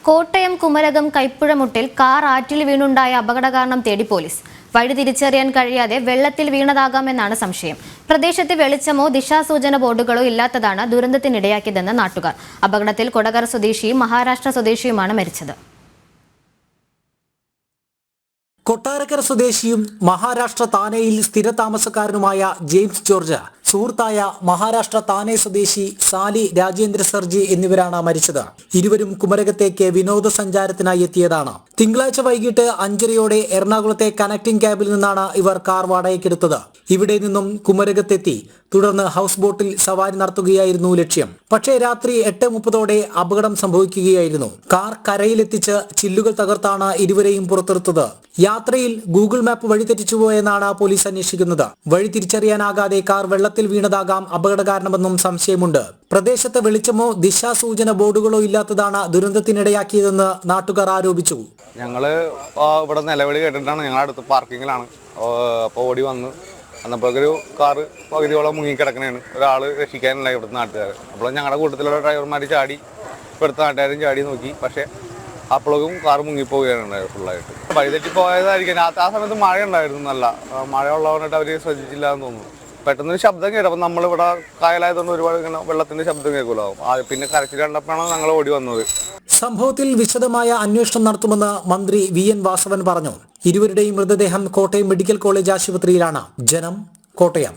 Kottayam Kumarakom കൈപ്പുഴമുട്ടിൽ car ആറ്റിൽ വീണുണ്ടായ അപകട കാരണം തേടി പോലീസ്. വഴി തിരിച്ചറിയാൻ കഴിയാതെ വെള്ളത്തിൽ വീണതാകാമെന്നാണ് സംശയം. പ്രദേശത്ത് വെളിച്ചമോ ദിശാസൂചന ബോർഡുകളോ ഇല്ലാത്തതാണ് ദുരന്തത്തിനിടയാക്കിയതെന്ന് നാട്ടുകാർ. അപകടത്തിൽ കൊടകര സ്വദേശിയും മഹാരാഷ്ട്ര സ്വദേശിയുമാണ് മരിച്ചത്. കൊട്ടാരക്കര സ്വദേശിയും മഹാരാഷ്ട്ര താനെയിൽ സ്ഥിരതാമസക്കാരനുമായ ജെയിംസ് ജോർജ്, സുഹൃത്തായ മഹാരാഷ്ട്ര താനെ സ്വദേശി സാലി രാജേന്ദ്ര സർജി എന്നിവരാണ് മരിച്ചത്. ഇരുവരും കുമരകത്തേക്ക് വിനോദസഞ്ചാരത്തിനായി എത്തിയതാണ്. തിങ്കളാഴ്ച വൈകിട്ട് 5:30 എറണാകുളത്തെ കണക്ടിംഗ് ക്യാബിൽ നിന്നാണ് ഇവർ കാർ വാടകയ്ക്കെടുത്തത്. ഇവിടെ നിന്നും കുമരകത്തെത്തി തുടർന്ന് ഹൗസ് ബോട്ടിൽ സവാരി നടത്തുകയായിരുന്നു ലക്ഷ്യം. പക്ഷേ രാത്രി 8:30 അപകടം സംഭവിക്കുകയായിരുന്നു. കാർ കരയിലെത്തിച്ച് ചില്ലുകൾ തകർത്താണ് ഇരുവരെയും പുറത്തെടുത്തത്. യാത്രയിൽ ഗൂഗിൾ മാപ്പ് വഴി തെറ്റിച്ചുപോയെന്നാണ് പോലീസ് അന്വേഷിക്കുന്നത്. വഴി തിരിച്ചറിയാനാകാതെ കാർ വെള്ളത്തിൽ വീണതാകാം അപകട കാരണമെന്നും സംശയമുണ്ട്. പ്രദേശത്ത് വെളിച്ചമോ ദിശാസൂചന ബോർഡുകളോ ഇല്ലാത്തതാണ് ദുരന്തത്തിനിടയാക്കിയതെന്ന് നാട്ടുകാർ ആരോപിച്ചു. ഞങ്ങള് ഇവിടെ നിലവിളി കേട്ടിട്ടാണ് ഞങ്ങളുടെ അടുത്ത് പാർക്കിങ്ങിലാണ്. അപ്പോൾ ഓടി വന്ന് അന്നപ്പോഴൊരു കാറ് പകുതിയോളം മുങ്ങിക്കിടക്കണേണ്. ഒരാൾ രക്ഷിക്കാനുള്ള ഇവിടുത്തെ നാട്ടുകാർ. അപ്പോൾ ഞങ്ങളുടെ കൂട്ടത്തിലുള്ള ഡ്രൈവർമാർ ചാടി, ഇവിടുത്തെ നാട്ടുകാരും ചാടി നോക്കി. പക്ഷേ അപ്പോഴും കാർ മുങ്ങിപ്പോവുകയാണ് ഫുള്ളായിട്ട്. വഴിതെറ്റി പോയതായിരിക്കും. ആ സമയത്ത് മഴ ഉണ്ടായിരുന്നു. നല്ല മഴ ഉള്ളവരായിട്ട് അവർ ശ്രദ്ധിച്ചില്ല എന്ന് തോന്നുന്നു. പെട്ടെന്നൊരു ശബ്ദം കേട്ടു. അപ്പം നമ്മളിവിടെ കായലായതുകൊണ്ട് ഒരുപാട് ഇങ്ങനെ വെള്ളത്തിന്റെ ശബ്ദം കേൾക്കുമല്ലോ. പിന്നെ കരച്ചിൽ കണ്ടപ്പോഴാണ് ഞങ്ങൾ ഓടി വന്നത്. സംഭവത്തിൽ വിശദമായ അന്വേഷണം നടത്തുമെന്ന് മന്ത്രി VN വാസവൻ പറഞ്ഞു. ഇരുവരുടെയും മൃതദേഹം കോട്ടയം മെഡിക്കൽ കോളേജ് ആശുപത്രിയിലാണ്. ജനം, കോട്ടയം.